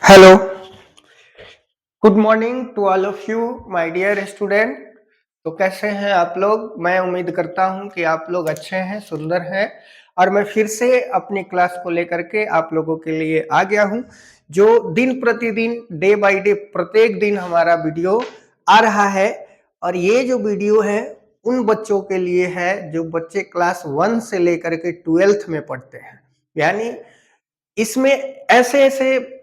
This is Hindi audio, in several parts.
Hello, good morning to all of you my dear student. तो कैसे हैं आप लोग? मैं उम्मीद करता हूं कि आप लोग अच्छे हैं, सुंदर हैं। और मैं फिर से अपनी क्लास को लेकर के आप लोगों के लिए आ गया हूं, जो दिन प्रतिदिन डे बाय डे प्रत्येक दिन हमारा वीडियो आ रहा है। और ये जो वीडियो है उन बच्चों के लिए है जो बच्चे क्लास 1 से लेकर के 12th में पढ़ते हैं। यानी इसमें ऐसे ऐसे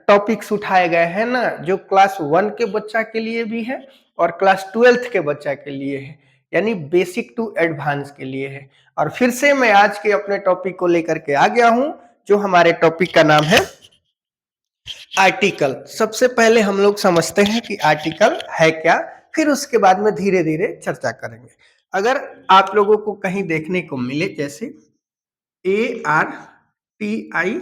टॉपिक्स उठाए गए हैं ना, जो क्लास 1 के बच्चा के लिए भी है और क्लास 12th के बच्चा के लिए है, यानी बेसिक टू एडवांस के लिए है। और फिर से मैं आज के अपने टॉपिक को लेकर के आ गया हूं, जो हमारे टॉपिक का नाम है आर्टिकल। सबसे पहले हम लोग समझते हैं कि आर्टिकल है क्या, फिर उसके बाद में धीरे धीरे चर्चा करेंगे। अगर आप लोगों को कहीं देखने को मिले जैसे ARTICLE,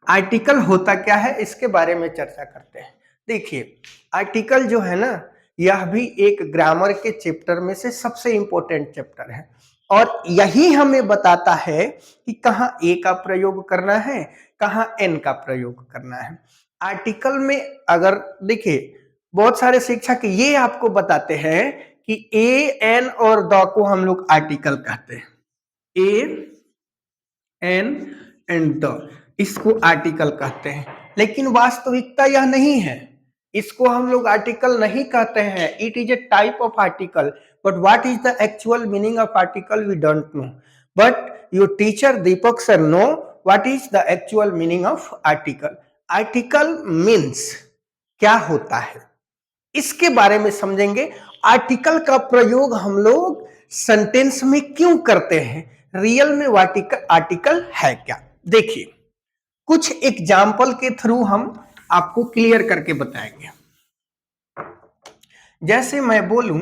आर्टिकल होता क्या है इसके बारे में चर्चा करते हैं। देखिए, आर्टिकल जो है ना, यह भी एक ग्रामर के चैप्टर में से सबसे इंपॉर्टेंट चैप्टर है और यही हमें बताता है कि कहाँ ए का प्रयोग करना है, कहाँ एन का प्रयोग करना है। आर्टिकल में अगर देखिए, बहुत सारे शिक्षक ये आपको बताते हैं कि ए एन और द को हम लोग आर्टिकल कहते हैं। ए एन एंड द, इसको आर्टिकल कहते हैं, लेकिन वास्तविकता यह नहीं है। इसको हम लोग आर्टिकल नहीं कहते हैं। It is a type of article, but what is the actual meaning of article we don't know, but your teacher Deepak sir know what is the actual meaning of article. Article means क्या होता है, इसके बारे में समझेंगे। आर्टिकल का प्रयोग हम लोग सेंटेंस में क्यों करते हैं, रियल में आर्टिकल है क्या। देखिए, कुछ एग्जाम्पल के थ्रू हम आपको क्लियर करके बताएंगे। जैसे मैं बोलूं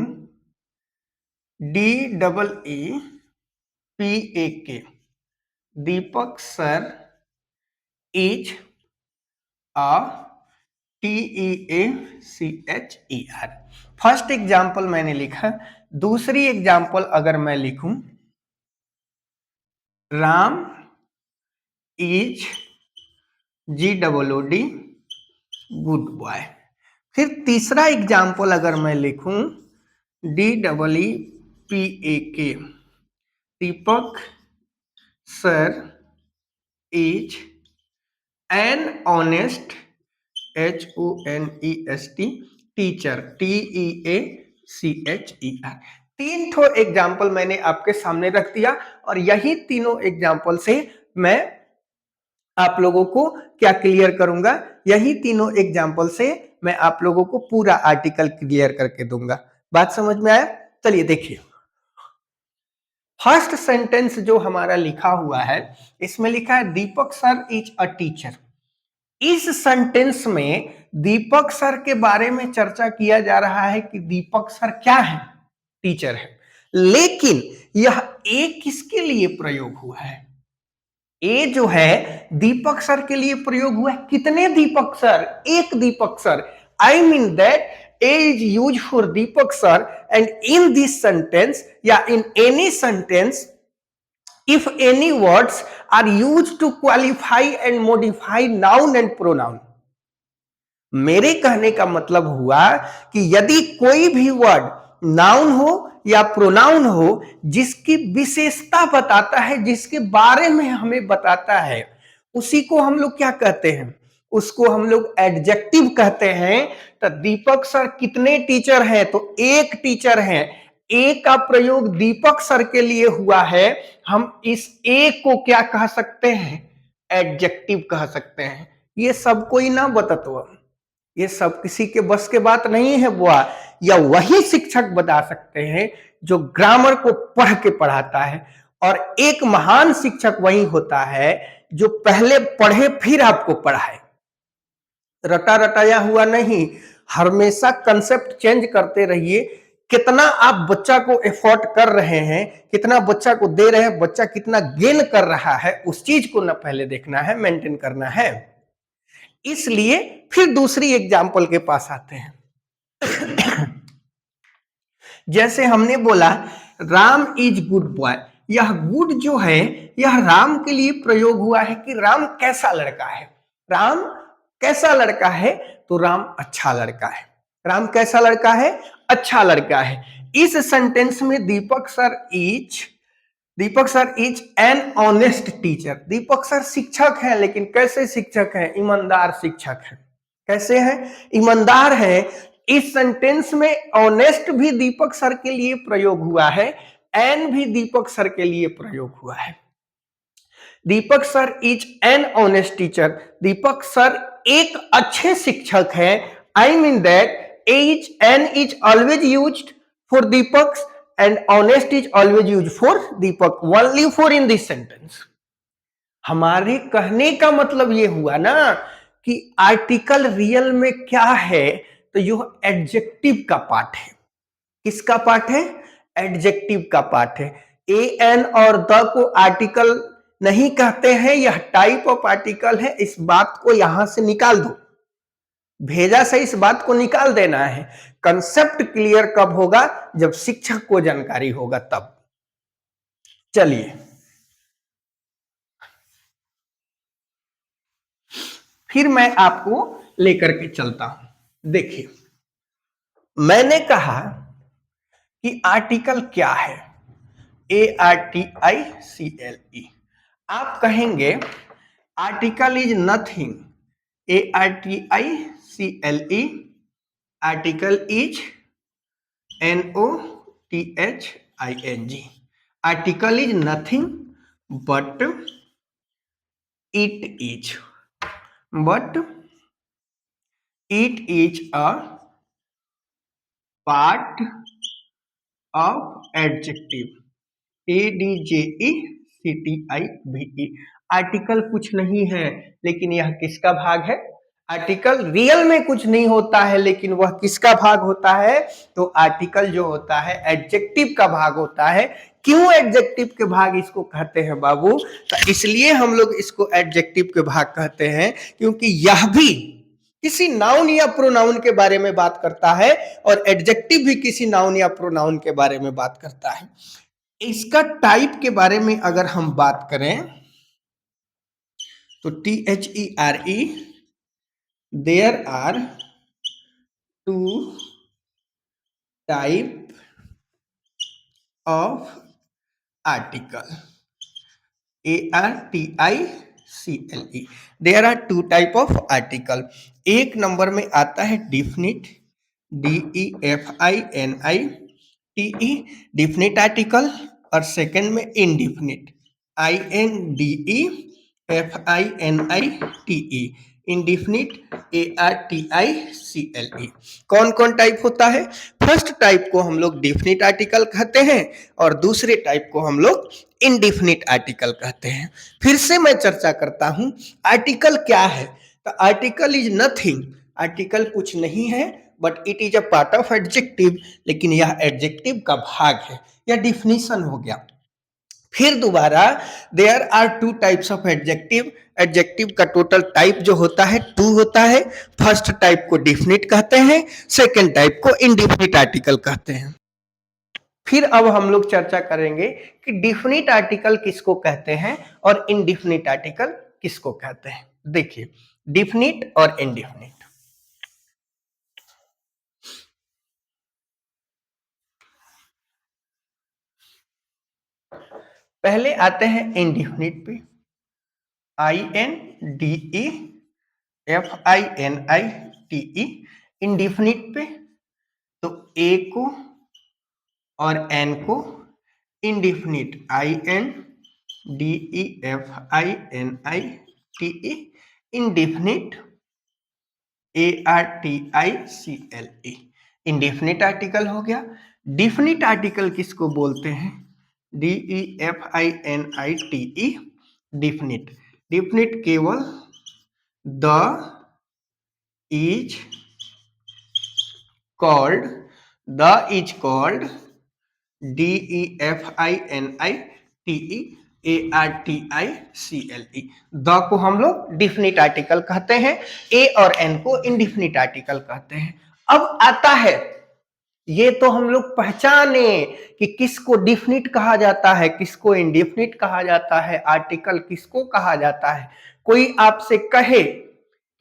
DEEPAK, Deepak sir is a TEACHER। First example मैंने लिखा। दूसरी एग्जाम्पल अगर मैं लिखूं, Ram is GOOD good boy. फिर तीसरा एग्जाम्पल अगर मैं लिखूं, DEEPAK, Deepak sir is an honest HONEST teacher TEACHER। तीन ठो एग्जाम्पल मैंने आपके सामने रख दिया और यही तीनों एग्जाम्पल से मैं आप लोगों को क्या क्लियर करूंगा, यही तीनों एग्जाम्पल से मैं आप लोगों को पूरा आर्टिकल क्लियर करके दूंगा। बात समझ में आया? चलिए देखिए, फर्स्ट सेंटेंस जो हमारा लिखा हुआ है, इसमें लिखा है Deepak sir is a teacher. इस सेंटेंस में दीपक सर के बारे में चर्चा किया जा रहा है कि दीपक सर क्या है, टीचर है। लेकिन यह ए किसके लिए प्रयोग हुआ है? ए जो है दीपक सर के लिए प्रयोग हुआ है। कितने दीपक सर? एक Deepak sir. I mean that A is use for Deepak sir, and in this sentence या in any sentence, if any words are used to qualify and modify noun and pronoun। मेरे कहने का मतलब हुआ कि यदि कोई भी वर्ड नाउन हो या प्रोनाउन हो, जिसकी विशेषता बताता है, जिसके बारे में हमें बताता है, उसी को हम लोग क्या कहते हैं? उसको हम लोग एडजेक्टिव कहते हैं। तो दीपक सर कितने टीचर हैं? तो एक टीचर हैं। ए का प्रयोग दीपक सर के लिए हुआ है। हम इस ए को क्या कह सकते हैं? एडजेक्टिव कह सकते हैं। ये सब कोई ना बततवा, ये सब किसी के बस के बात नहीं है बुआ। या वही शिक्षक बता सकते हैं जो ग्रामर को पढ़ के पढ़ाता है। और एक महान शिक्षक वही होता है जो पहले पढ़े फिर आपको पढ़ाए, रटा रटाया हुआ नहीं। हमेशा कंसेप्ट चेंज करते रहिए। कितना आप बच्चा को एफर्ट कर रहे हैं, कितना बच्चा को दे रहे हैं, बच्चा कितना गेन कर रहा है, उस चीज को ना पहले देखना है, मेंटेन करना है। इसलिए फिर दूसरी एग्जाम्पल के पास आते हैं। जैसे हमने बोला राम इज गुड बॉय। यह गुड जो है, यह राम के लिए प्रयोग हुआ है कि राम कैसा लड़का है। राम कैसा लड़का है? तो राम अच्छा लड़का है। राम कैसा लड़का है? अच्छा लड़का है। इस सेंटेंस में Deepak sir is an honest teacher. Deepak sir शिक्षक है, लेकिन कैसे शिक्षक है? ईमानदार शिक्षक है। कैसे है? ईमानदार है। इस सेंटेंस में ऑनेस्ट भी दीपक सर के लिए प्रयोग हुआ है, एन भी दीपक सर के लिए प्रयोग हुआ है। Deepak sir is an honest teacher. Deepak sir एक अच्छे शिक्षक है। I mean that is an is always used for Deepak and honest is always used for Deepak, only for in this sentence. हमारे कहने का मतलब ये हुआ ना कि आर्टिकल रियल में क्या है, तो यह एडजेक्टिव का पार्ट है। किसका पार्ट है? एडजेक्टिव का पार्ट है। ए एन और द को आर्टिकल नहीं कहते हैं, यह टाइप ऑफ आर्टिकल है। इस बात को यहां से निकाल दो, भेजा से इस बात को निकाल देना है। कंसेप्ट क्लियर कब होगा? जब शिक्षक को जानकारी होगा तब। चलिए फिर मैं आपको लेकर के चलता हूं। देखिए, मैंने कहा कि आर्टिकल क्या है? ARTICLE। आप कहेंगे article is nothing. ARTICLE, article is NOTHING। Article is nothing but it is a part of adjective. ADJECTIVE। Article कुछ नहीं है, लेकिन यह किसका भाग है? आर्टिकल रियल में कुछ नहीं होता है, लेकिन वह किसका भाग होता है? तो आर्टिकल जो होता है एडजेक्टिव का भाग होता है। क्यों एडजेक्टिव के भाग इसको कहते हैं बाबू? तो इसलिए हम लोग इसको एडजेक्टिव के भाग कहते हैं, क्योंकि यह भी किसी नाउन या प्रोनाउन के बारे में बात करता है, और एडजेक्टिव भी किसी नाउन या प्रोनाउन के बारे में बात करता है। इसका टाइप के बारे में अगर हम बात करें तो THERE, there are two type of article. ARTICLE, there are two type of article. एक नंबर में आता है डिफिनिट, DEFINITE, डिफिनिट आर्टिकल, और सेकंड में इनडिफिनिट, INDEFINITE, इनडिफिनिट, ARTICLE। कौन कौन टाइप होता है? फर्स्ट टाइप को हम लोग डिफिनिट आर्टिकल कहते हैं, और दूसरे टाइप को हम लोग इनडिफिनिट आर्टिकल कहते हैं। फिर से मैं चर्चा करता हूं, आर्टिकल क्या है? तो आर्टिकल इज नथिंग। आर्टिकल कुछ नहीं है, but it is a part of adjective, लेकिन यह एडजेक्टिव का भाग है। यह डिफिनीशन हो गया। फिर दोबारा, there are two types of adjective. Adjective का टोटल टाइप जो होता है 2 होता है। फर्स्ट टाइप को डिफिनिट कहते हैं, सेकंड टाइप को इनडिफिनिट आर्टिकल कहते हैं। फिर अब हम लोग चर्चा करेंगे कि डिफिनिट आर्टिकल किसको कहते हैं और इनडिफिनिट आर्टिकल किसको कहते हैं। देखिए, डिफिनिट और इनडिफिनिट। पहले आते हैं इनडिफिनिट पे, INDEFINITE। इनडिफिनिट पे तो ए को और एन को indefinite, INDEFINITE, indefinite, ARTICLE। Indefinite article हो गया। डिफिनिट आर्टिकल किसको बोलते हैं? DEFINITE, definite. डिफिनिट केवल the is called, DEFINITE, the को हम लोग डिफिनिट आर्टिकल कहते हैं, ए और एन को इनडिफिनिट आर्टिकल कहते हैं। अब आता है, ये तो हम लोग पहचाने कि किसको डिफिनिट कहा जाता है, किसको इनडिफिनिट कहा जाता है, आर्टिकल किसको कहा जाता है। कोई आपसे कहे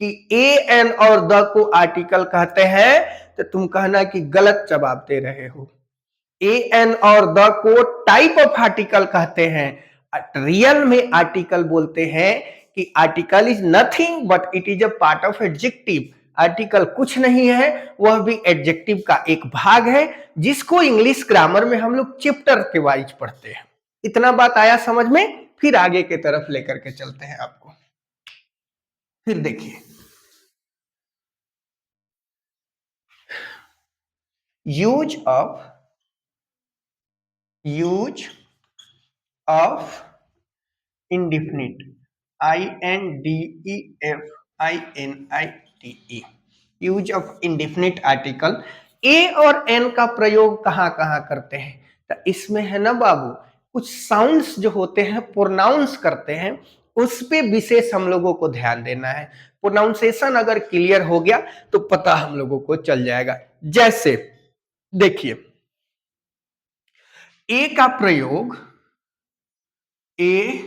कि ए एन और द को आर्टिकल कहते हैं तो तुम कहना कि गलत जवाब दे रहे हो। ए एन और द को टाइप ऑफ आर्टिकल कहते हैं। रियल में आर्टिकल बोलते हैं कि article is nothing but it is a part of adjective. Article कुछ नहीं है, वह भी एडजेक्टिव का एक भाग है, जिसको इंग्लिश ग्रामर में हम लोग चैप्टर के वाइज पढ़ते हैं। इतना बात आया समझ में? फिर आगे की तरफ लेकर के चलते हैं आपको। फिर देखिए, use of indefinite, INDEFINITE, use of indefinite article. A और एन का प्रयोग कहां कहां करते हैं? तो इसमें है ना बाबू, कुछ साउंड्स जो होते हैं प्रोनाउंस करते हैं, उस पे विशेष हम लोगों को ध्यान देना है। प्रोनाउंसिएशन अगर क्लियर हो गया तो पता हम लोगों को चल जाएगा। जैसे देखिए, ए का प्रयोग, ए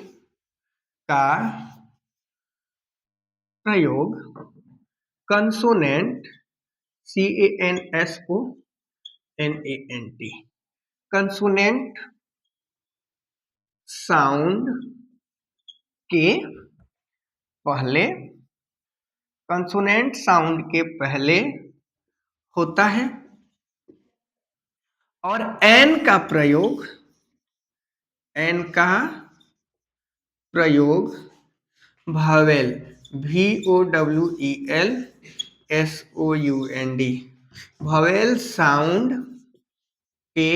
का प्रयोग कंसोनेंट, CANSONANT, कंसोनेंट साउंड के पहले, कंसोनेंट साउंड के पहले होता है। और एन का प्रयोग, एन का प्रयोग भावेल, VOWEL भावेल साउंड के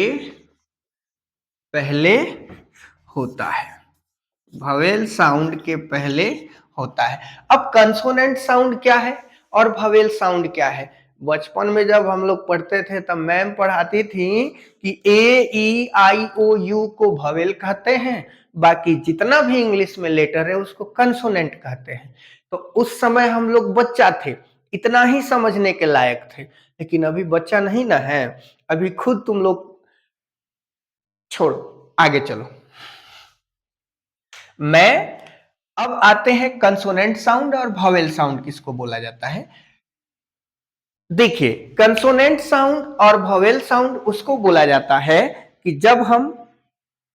पहले होता है। भावेल साउंड के पहले होता है। अब कंसोनेंट साउंड क्या है और भावेल साउंड क्या है? बचपन में जब हम लोग पढ़ते थे तब मैम पढ़ाती थी कि AEIOU को भावेल कहते हैं, बाकी जितना भी इंग्लिश में लेटर है उसको कंसोनेंट कहते हैं। तो उस समय हम लोग बच्चा थे, इतना ही समझने के लायक थे, लेकिन अभी बच्चा नहीं ना है, अभी खुद तुम लोग छोड़ो, आगे चलो। मैं अब आते हैं कंसोनेंट साउंड और भावेल साउंड किसको बोला जाता है। देखिए, कंसोनेंट साउंड और भावेल साउंड उसको बोला जाता है कि जब हम